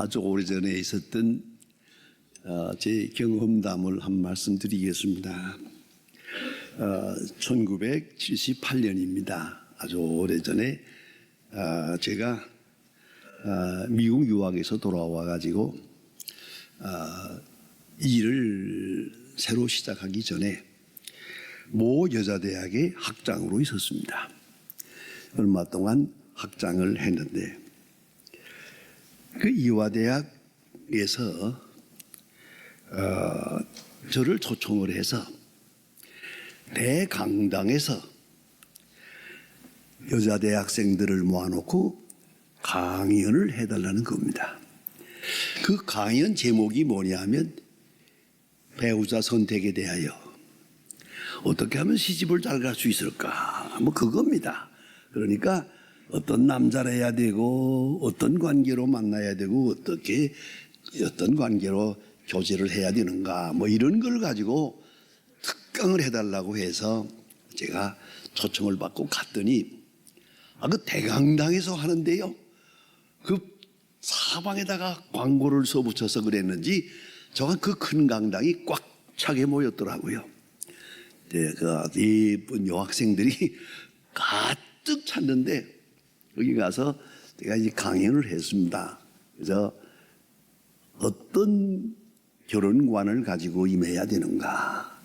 아주 오래전에 있었던 제 경험담을 한 말씀 드리겠습니다. 1978년입니다. 아주 오래전에 제가 미국 유학에서 돌아와 가지고 일을 새로 시작하기 전에 모 여자대학의 학장으로 있었습니다. 얼마 동안 학장을 했는데 그 이화대학에서 저를 초청을 해서 대강당에서 여자 대학생들을 모아놓고 강연을 해달라는 겁니다. 그 강연 제목이 뭐냐면 배우자 선택에 대하여 어떻게 하면 시집을 잘 갈 수 있을까, 뭐 그겁니다. 그러니까 어떤 남자를 해야 되고 어떤 관계로 만나야 되고 어떻게 어떤 관계로 교제를 해야 되는가, 뭐 이런 걸 가지고 특강을 해달라고 해서 제가 초청을 받고 갔더니 그 대강당에서 하는데요, 그 사방에다가 광고를 써붙여서 그랬는지 저가 그 큰 강당이 꽉 차게 모였더라고요. 네, 그 예쁜 여학생들이 가득 찼는데 여기 가서 제가 이제 강연을 했습니다. 그래서 어떤 결혼관을 가지고 임해야 되는가,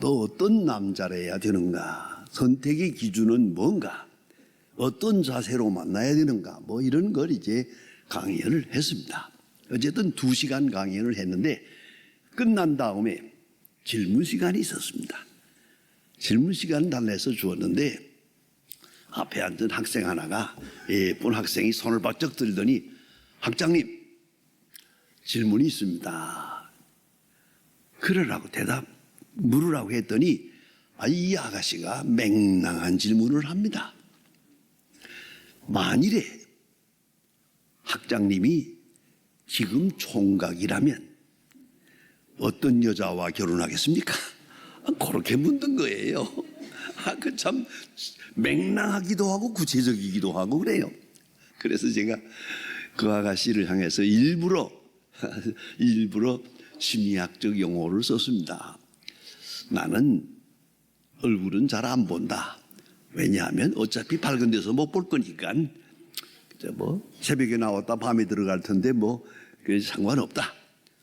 또 어떤 남자를 해야 되는가, 선택의 기준은 뭔가, 어떤 자세로 만나야 되는가, 뭐 이런 걸 이제 강연을 했습니다. 어쨌든 2시간 강연을 했는데 끝난 다음에 질문 시간이 있었습니다. 질문 시간 달래서 주었는데 앞에 앉은 학생 하나가, 예쁜 학생이 손을 바짝 들더니 학장님 질문이 있습니다. 그러라고 물으라고 했더니 이 아가씨가 맹랑한 질문을 합니다. 만일에 학장님이 지금 총각이라면 어떤 여자와 결혼하겠습니까? 그렇게 묻는 거예요. 그 참 맹랑하기도 하고 구체적이기도 하고 그래요. 그래서 제가 그 아가씨를 향해서 일부러 심리학적 용어를 썼습니다. 나는 얼굴은 잘 안 본다. 왜냐하면 어차피 밝은 데서 못 볼 거니까. 뭐 새벽에 나왔다 밤에 들어갈 텐데 뭐 그 상관없다.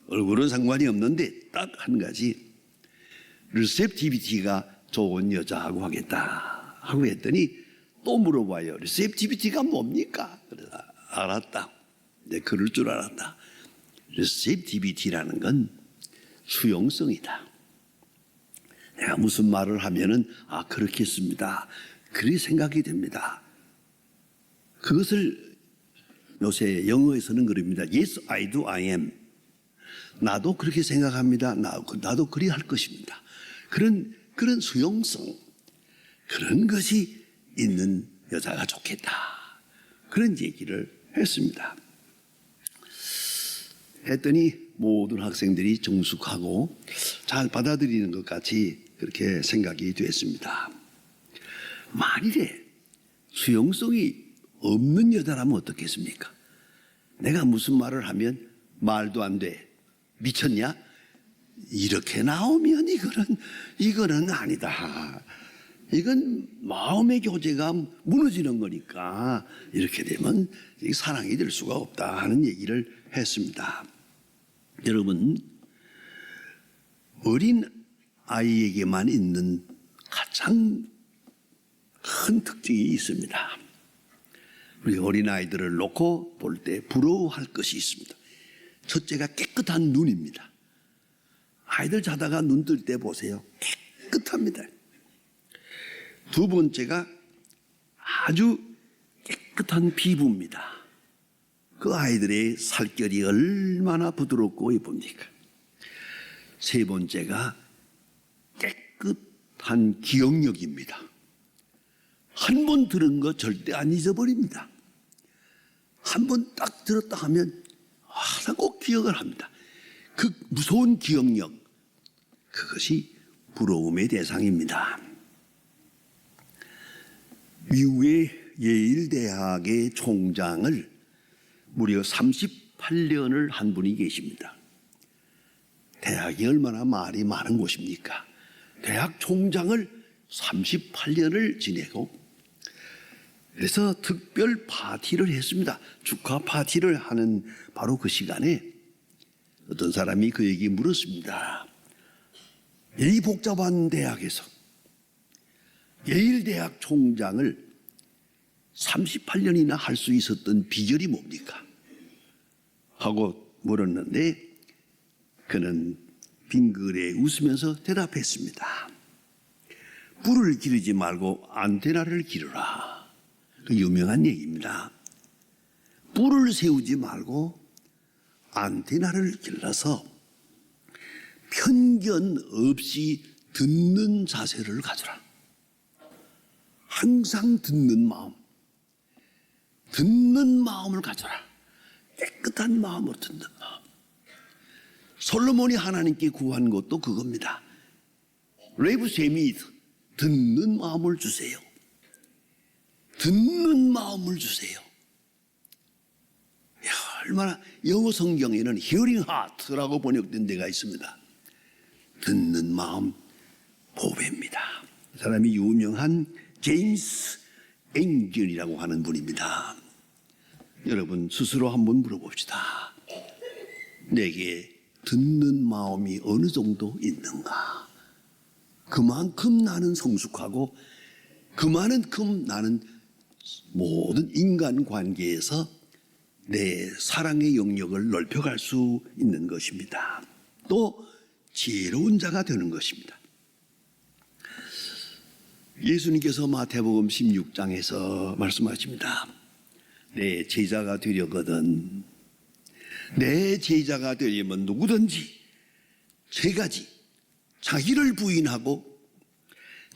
얼굴은 상관이 없는데 딱 한 가지, 리셉티비티가 좋은 여자하고 하겠다 하고 했더니 또 물어봐요. 리셉티비티가 뭡니까? 그래서 알았다. 내 그럴 줄 알았다. 리셉티비티라는 건 수용성이다. 내가 무슨 말을 하면은 그렇겠습니다, 그렇게 생각이 됩니다. 그것을 요새 영어에서는 그럽니다. Yes, I do, I am. 나도 그렇게 생각합니다. 나도 그리 할 것입니다. 그런 수용성, 그런 것이 있는 여자가 좋겠다, 그런 얘기를 했습니다. 했더니 모든 학생들이 정숙하고 잘 받아들이는 것 같이 그렇게 생각이 됐습니다. 만일에 수용성이 없는 여자라면 어떻겠습니까? 내가 무슨 말을 하면 말도 안 돼, 미쳤냐? 이렇게 나오면 이거는 아니다. 이건 마음의 교제가 무너지는 거니까 이렇게 되면 사랑이 될 수가 없다 하는 얘기를 했습니다. 여러분, 어린 아이에게만 있는 가장 큰 특징이 있습니다. 우리 어린 아이들을 놓고 볼 때 부러워할 것이 있습니다. 첫째가 깨끗한 눈입니다. 아이들 자다가 눈 뜰 때 보세요. 깨끗합니다. 두 번째가 아주 깨끗한 피부입니다. 그 아이들의 살결이 얼마나 부드럽고 예쁩니까? 세 번째가 깨끗한 기억력입니다. 한 번 들은 거 절대 안 잊어버립니다. 한 번 딱 들었다 하면 항상 꼭 기억을 합니다. 그 무서운 기억력, 그것이 부러움의 대상입니다. 미국의 예일대학의 총장을 무려 30 38년을 한 분이 계십니다. 대학이 얼마나 말이 많은 곳입니까? 대학 총장을 38년을 지내고, 그래서 특별 파티를 했습니다. 축하 파티를 하는 바로 그 시간에 어떤 사람이 그에게 물었습니다. 이 복잡한 대학에서 예일대학 총장을 38년이나 할 수 있었던 비결이 뭡니까? 하고 물었는데 그는 빙그레 웃으면서 대답했습니다. 뿔을 기르지 말고 안테나를 기르라. 그 유명한 얘기입니다. 뿔을 세우지 말고 안테나를 길러서 편견 없이 듣는 자세를 가져라. 항상 듣는 마음을 가져라. 깨끗한 마음으로 듣는 마음. 솔로몬이 하나님께 구한 것도 그겁니다. 레이브 세미드, 듣는 마음을 주세요. 듣는 마음을 주세요. 야, 얼마나 영어 성경에는 hearing heart라고 번역된 데가 있습니다. 듣는 마음 보배입니다. 이 사람이 유명한 제임스 앵gel이라고 하는 분입니다. 여러분 스스로 한번 물어봅시다. 내게 듣는 마음이 어느 정도 있는가? 그만큼 나는 성숙하고 그만큼 나는 모든 인간관계에서 내 사랑의 영역을 넓혀갈 수 있는 것입니다. 또 지혜로운 자가 되는 것입니다. 예수님께서 마태복음 16장에서 말씀하십니다. 내 제자가 되려거든, 내 제자가 되려면 누구든지 세 가지, 자기를 부인하고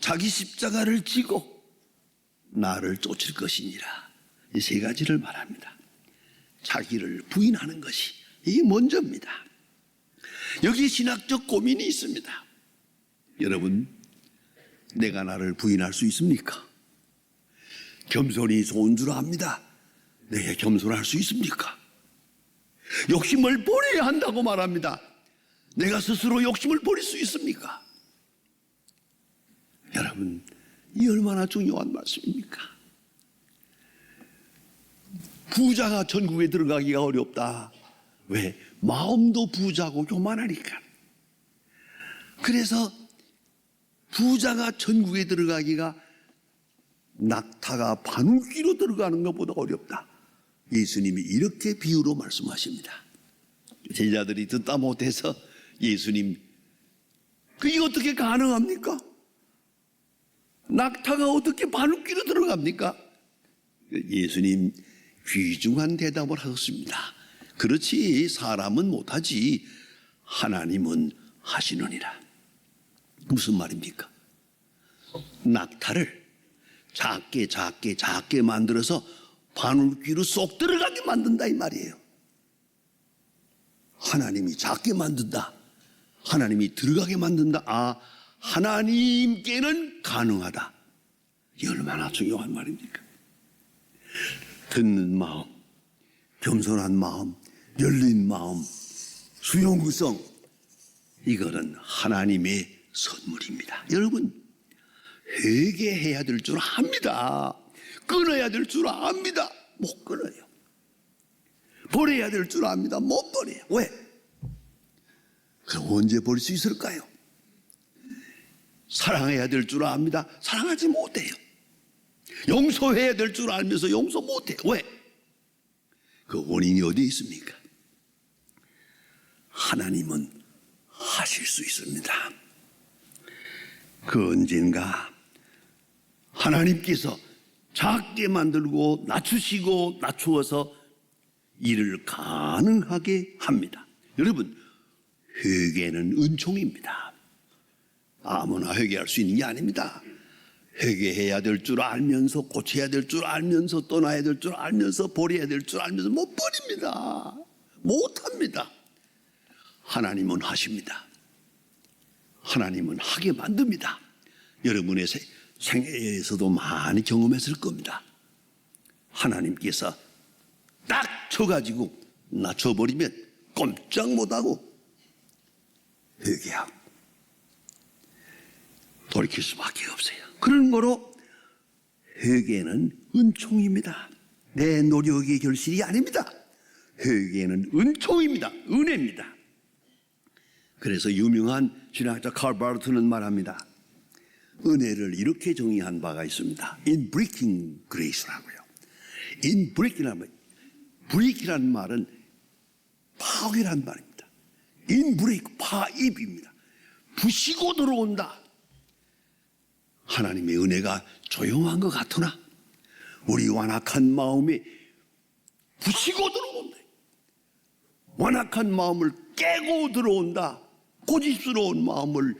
자기 십자가를 지고 나를 쫓을 것이니라. 이 세 가지를 말합니다. 자기를 부인하는 것이 이게 먼저입니다. 여기 신학적 고민이 있습니다. 여러분, 내가 나를 부인할 수 있습니까? 겸손이 좋은 줄 압니다. 내가 겸손할 수 있습니까? 욕심을 버려야 한다고 말합니다. 내가 스스로 욕심을 버릴 수 있습니까? 여러분, 이 얼마나 중요한 말씀입니까? 부자가 천국에 들어가기가 어렵다. 왜? 마음도 부자고 교만하니까. 그래서 부자가 천국에 들어가기가 낙타가 바늘귀로 들어가는 것보다 어렵다. 예수님이 이렇게 비유로 말씀하십니다. 제자들이 듣다 못해서 예수님, 그게 어떻게 가능합니까? 낙타가 어떻게 바늘귀로 들어갑니까? 예수님 귀중한 대답을 하셨습니다. 그렇지, 사람은 못하지 하나님은 하시느니라. 무슨 말입니까? 낙타를 작게 만들어서 바늘귀로 쏙 들어가게 만든다 이 말이에요. 하나님이 작게 만든다, 하나님이 들어가게 만든다. 아, 하나님께는 가능하다. 이게 얼마나 중요한 말입니까? 듣는 마음, 겸손한 마음, 열린 마음, 수용성, 이거는 하나님의 선물입니다. 여러분, 회개해야 될 줄 압니다. 끊어야 될 줄 압니다. 못 끊어요. 버려야 될 줄 압니다. 못 버려요. 왜? 그럼 언제 버릴 수 있을까요? 사랑해야 될 줄 압니다. 사랑하지 못해요. 용서해야 될 줄 알면서 용서 못해요. 왜? 그 원인이 어디에 있습니까? 하나님은 하실 수 있습니다. 그 언젠가 하나님께서 작게 만들고 낮추시고 낮추어서 일을 가능하게 합니다. 여러분, 회개는 은총입니다. 아무나 회개할 수 있는 게 아닙니다. 회개해야 될 줄 알면서, 고쳐야 될 줄 알면서, 떠나야 될 줄 알면서, 버려야 될 줄 알면서 못 버립니다. 못합니다. 하나님은 하십니다. 하나님은 하게 만듭니다. 여러분의 생애에서도 많이 경험했을 겁니다. 하나님께서 딱 쳐가지고 낮춰버리면 꼼짝 못하고 회개하고 돌이킬 수밖에 없어요. 그런 거로 회개는 은총입니다. 내 노력의 결실이 아닙니다. 회개는 은총입니다. 은혜입니다. 그래서 유명한 신학자 칼 바르트는 말합니다. 은혜를 이렇게 정의한 바가 있습니다. inbreaking grace라고요. break이라는 말은 파괴란 말입니다. inbreak, 파입입니다. 부시고 들어온다. 하나님의 은혜가 조용한 것 같으나 우리 완악한 마음에 부시고 들어온다. 완악한 마음을 깨고 들어온다. 고집스러운 마음을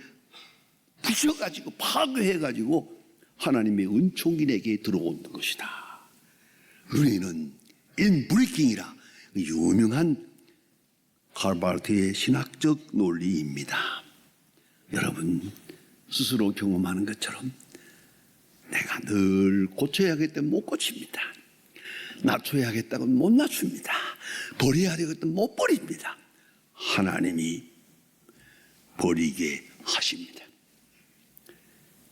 부셔가지고 파괴해가지고 하나님의 은총이 내게 들어오는 것이다. 은혜는 인브레이킹이라 유명한 칼바르트의 신학적 논리입니다. 여러분 스스로 경험하는 것처럼 내가 늘 고쳐야겠다면 못 고칩니다. 낮춰야겠다면 못 낮춥니다. 버려야 되겠다면 못 버립니다. 하나님이 버리게 하십니다.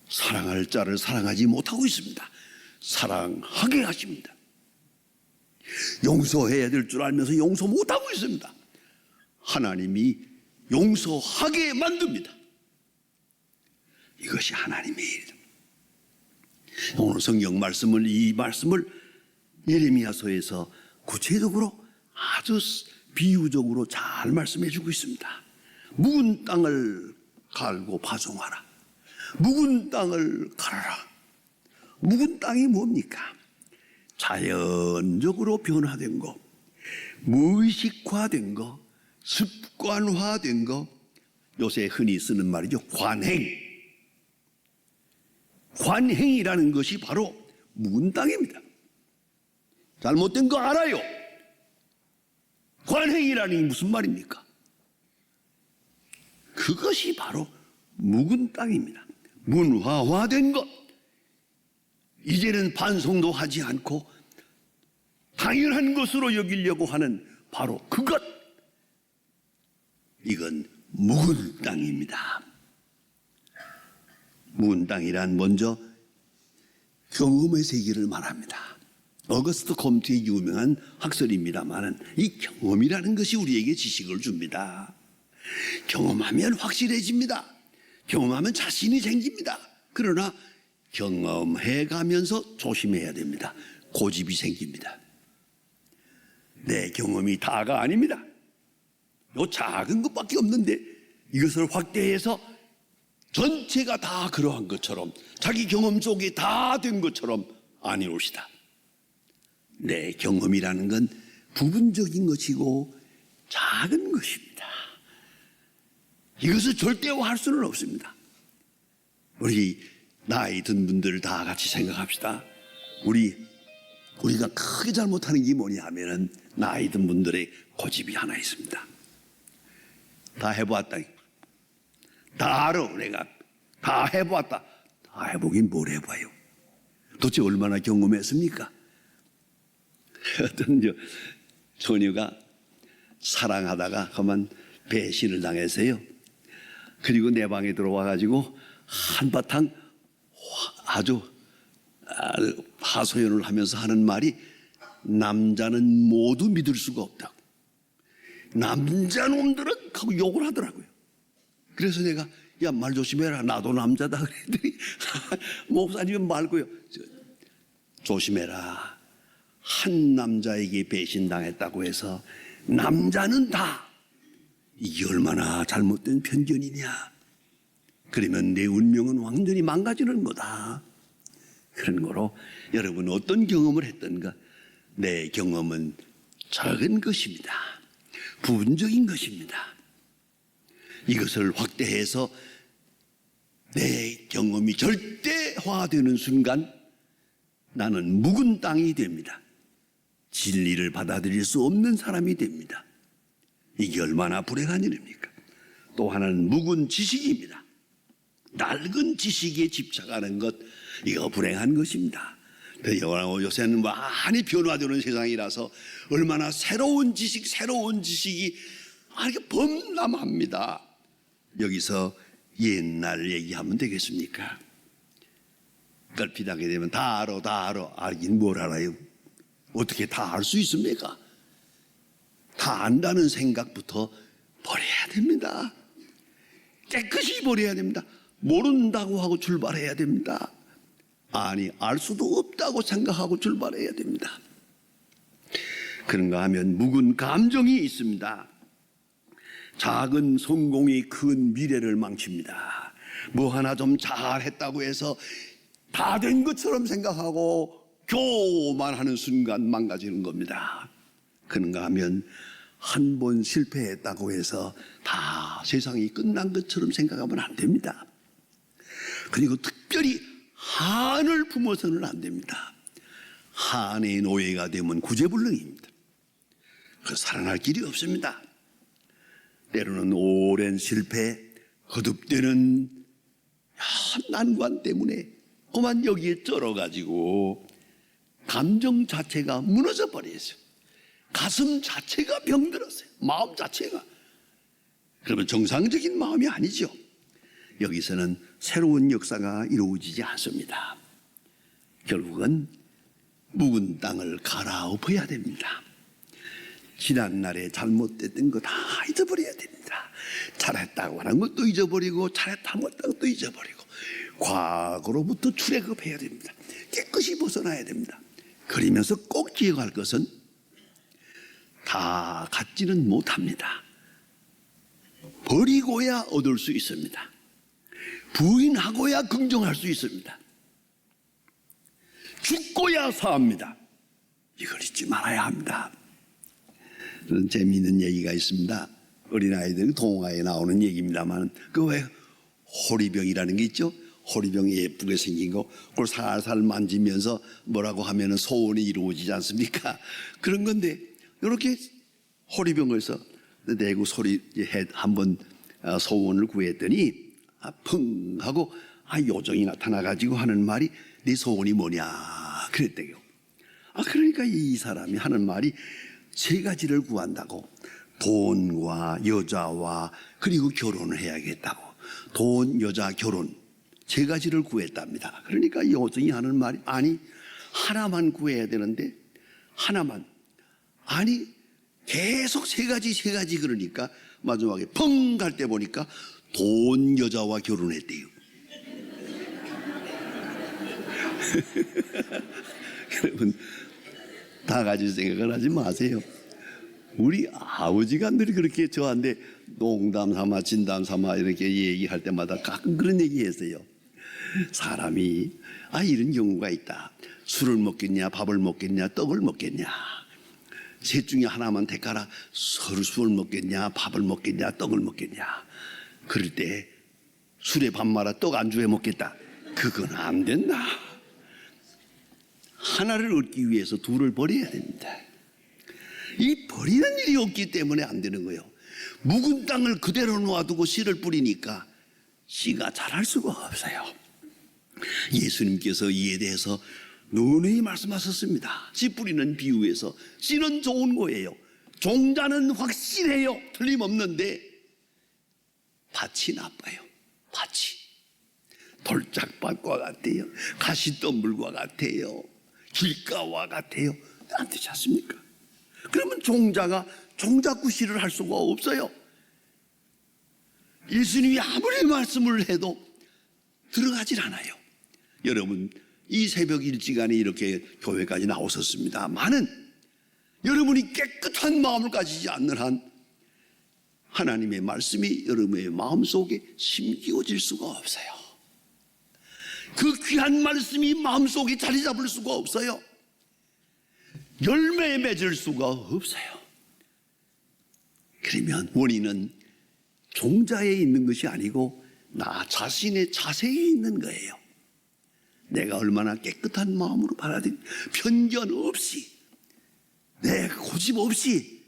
사랑할 자를 사랑하지 못하고 있습니다. 사랑하게 하십니다. 용서해야 될 줄 알면서 용서 못하고 있습니다. 하나님이 용서하게 만듭니다. 이것이 하나님의 일입니다. 오늘 성경 말씀을 이 말씀을 예레미야서에서 구체적으로 아주 비유적으로 잘 말씀해 주고 있습니다. 묵은 땅을 갈고 파송하라. 묵은 땅을 갈아라. 묵은 땅이 뭡니까? 자연적으로 변화된 것, 무의식화된 것, 습관화된 것, 요새 흔히 쓰는 말이죠. 관행. 관행이라는 것이 바로 묵은 땅입니다. 잘못된 거 알아요. 관행이라는 게 무슨 말입니까? 그것이 바로 묵은 땅입니다. 문화화된 것. 이제는 반성도 하지 않고 당연한 것으로 여기려고 하는 바로 그것. 이건 묵은 땅입니다. 묵은 땅이란 먼저 경험의 세계를 말합니다. 어거스트 컴트의 유명한 학설입니다만 이 경험이라는 것이 우리에게 지식을 줍니다. 경험하면 확실해집니다. 경험하면 자신이 생깁니다. 그러나 경험해 가면서 조심해야 됩니다. 고집이 생깁니다. 내 경험이 다가 아닙니다. 요 작은 것밖에 없는데 이것을 확대해서 전체가 다 그러한 것처럼 자기 경험 속에 다 된 것처럼 아니옵시다. 내 경험이라는 건 부분적인 것이고 작은 것입니다. 이것을 절대화할 수는 없습니다. 우리 나이 든 분들 다 같이 생각합시다. 우리가 크게 잘못하는 게 뭐냐 하면은 나이 든 분들의 고집이 하나 있습니다. 다 해보았다. 다 알아. 내가 다 해보았다. 다 해보긴 뭘 해봐요. 도대체 얼마나 경험했습니까? 어떤 처녀가 사랑하다가 그만 배신을 당했어요. 그리고 내 방에 들어와가지고 한바탕 아주 하소연을 하면서 하는 말이 남자는 모두 믿을 수가 없다고. 남자놈들은 하고 욕을 하더라고요. 그래서 내가 야, 말 조심해라. 나도 남자다 그랬더니 목사님은 말고요. 조심해라. 한 남자에게 배신당했다고 해서 남자는 다 이게 얼마나 잘못된 편견이냐. 그러면 내 운명은 완전히 망가지는 거다. 그런 거로 여러분 어떤 경험을 했던가 내 경험은 작은 것입니다. 부분적인 것입니다. 이것을 확대해서 내 경험이 절대화되는 순간 나는 묵은 땅이 됩니다. 진리를 받아들일 수 없는 사람이 됩니다. 이게 얼마나 불행한 일입니까? 또 하나는 묵은 지식입니다. 낡은 지식에 집착하는 것, 이거 불행한 것입니다. 요새는 많이 변화되는 세상이라서 얼마나 새로운 지식이 이렇게 범람합니다. 여기서 옛날 얘기하면 되겠습니까? 걸핏하게 되면 다 알아. 알긴 뭘 알아요? 어떻게 다 알 수 있습니까? 다 안다는 생각부터 버려야 됩니다. 깨끗이 버려야 됩니다. 모른다고 하고 출발해야 됩니다. 아니, 알 수도 없다고 생각하고 출발해야 됩니다. 그런가 하면 묵은 감정이 있습니다. 작은 성공이 큰 미래를 망칩니다. 뭐 하나 좀 잘했다고 해서 다 된 것처럼 생각하고 교만하는 순간 망가지는 겁니다. 그런가 하면 한 번 실패했다고 해서 다 세상이 끝난 것처럼 생각하면 안 됩니다. 그리고 특별히 한을 품어서는 안 됩니다. 한의 노예가 되면 구제불능입니다. 살아날 길이 없습니다. 때로는 오랜 실패, 거듭되는 난관 때문에 그만 여기에 쩔어가지고 감정 자체가 무너져 버렸어요. 가슴 자체가 병들었어요. 마음 자체가. 그러면 정상적인 마음이 아니죠. 여기서는 새로운 역사가 이루어지지 않습니다. 결국은 묵은 땅을 갈아엎어야 됩니다. 지난날에 잘못됐던 거 다 잊어버려야 됩니다. 잘했다고 하는 것도 잊어버리고 잘했다고 하는 것도 잊어버리고 과거로부터 출애굽해야 됩니다. 깨끗이 벗어나야 됩니다. 그러면서 꼭 기억할 것은 다 갖지는 못합니다. 버리고야 얻을 수 있습니다. 부인하고야 긍정할 수 있습니다. 죽고야 사합니다. 이걸 잊지 말아야 합니다. 그런 재미있는 얘기가 있습니다. 어린아이들 동화에 나오는 얘기입니다만 그 왜 호리병이라는 게 있죠. 호리병이 예쁘게 생긴 거 그걸 살살 만지면서 뭐라고 하면 소원이 이루어지지 않습니까? 그런 건데 이렇게 호리병에서 내고 소리 한번 소원을 구했더니 펑 하고 요정이 나타나가지고 하는 말이 네 소원이 뭐냐 그랬대요. 그러니까 이 사람이 하는 말이 세 가지를 구한다고. 돈과 여자와 그리고 결혼을 해야겠다고. 돈, 여자, 결혼 세 가지를 구했답니다. 그러니까 이 여정이 하는 말이 아니 하나만 구해야 되는데 하나만 아니 계속 세 가지 그러니까 마지막에 펑 갈 때 보니까 돈, 여자와 결혼했대요. 여러분 다 가질 생각을 하지 마세요. 우리 아버지가 늘 그렇게 저한테 농담 삼아 진담 삼아 이렇게 얘기할 때마다 가끔 그런 얘기했어요. 사람이 이런 경우가 있다. 술을 먹겠냐 밥을 먹겠냐 떡을 먹겠냐. 셋 중에 하나만 택하라. 술을 먹겠냐 밥을 먹겠냐 떡을 먹겠냐. 그럴 때 술에 밥 말아 떡 안주해 먹겠다. 그건 안 된다. 하나를 얻기 위해서 둘을 버려야 됩니다. 이 버리는 일이 없기 때문에 안 되는 거예요. 묵은 땅을 그대로 놓아두고 씨를 뿌리니까 씨가 자랄 수가 없어요. 예수님께서 이에 대해서 누누이 말씀하셨습니다. 씨 뿌리는 비유에서 씨는 좋은 거예요. 종자는 확실해요. 틀림없는데 밭이 나빠요. 밭이 돌짝밭과 같아요. 가시덤불과 같아요. 길가와 같아요. 안 되지 않습니까? 그러면 종자가 종자구실을 할 수가 없어요. 예수님이 아무리 말씀을 해도 들어가질 않아요. 여러분 이 새벽 일찍간에 이렇게 교회까지 나오셨습니다만은 여러분이 깨끗한 마음을 가지지 않는 한 하나님의 말씀이 여러분의 마음속에 심기어질 수가 없어요. 그 귀한 말씀이 마음속에 자리 잡을 수가 없어요. 열매에 맺을 수가 없어요. 그러면 원인은 종자에 있는 것이 아니고 나 자신의 자세에 있는 거예요. 내가 얼마나 깨끗한 마음으로 받아들이 편견 없이 내 고집 없이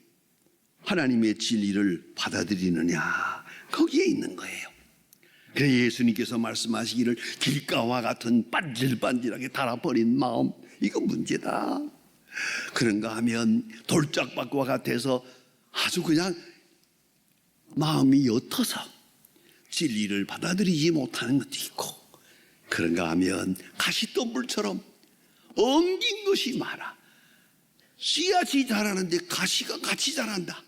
하나님의 진리를 받아들이느냐 거기에 있는 거예요. 그래서 예수님께서 말씀하시기를 길가와 같은 반질반질하게 달아버린 마음 이거 문제다. 그런가 하면 돌짝밭과 같아서 아주 그냥 마음이 옅어서 진리를 받아들이지 못하는 것도 있고, 그런가 하면 가시덤불처럼 엉긴 것이 많아. 씨앗이 자라는데 가시가 같이 자란다.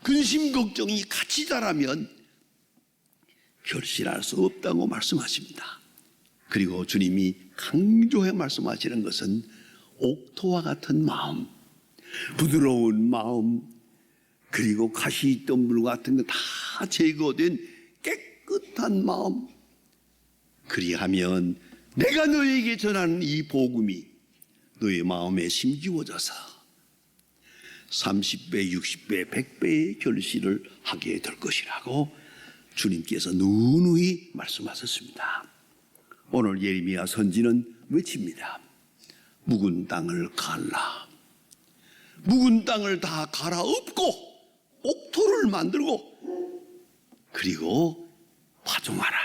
근심 걱정이 같이 자라면 결실할 수 없다고 말씀하십니다. 그리고 주님이 강조해 말씀하시는 것은 옥토와 같은 마음, 부드러운 마음, 그리고 가시덤불 같은 거 다 제거된 깨끗한 마음. 그리하면 내가 너에게 전하는 이 복음이 너의 마음에 심기워져서 30배, 60배, 100배의 결실을 하게 될 것이라고 주님께서 누누이 말씀하셨습니다. 오늘 예레미야 선지는 외칩니다. 묵은 땅을 갈라. 묵은 땅을 다 갈아엎고 옥토를 만들고 그리고 파종하라.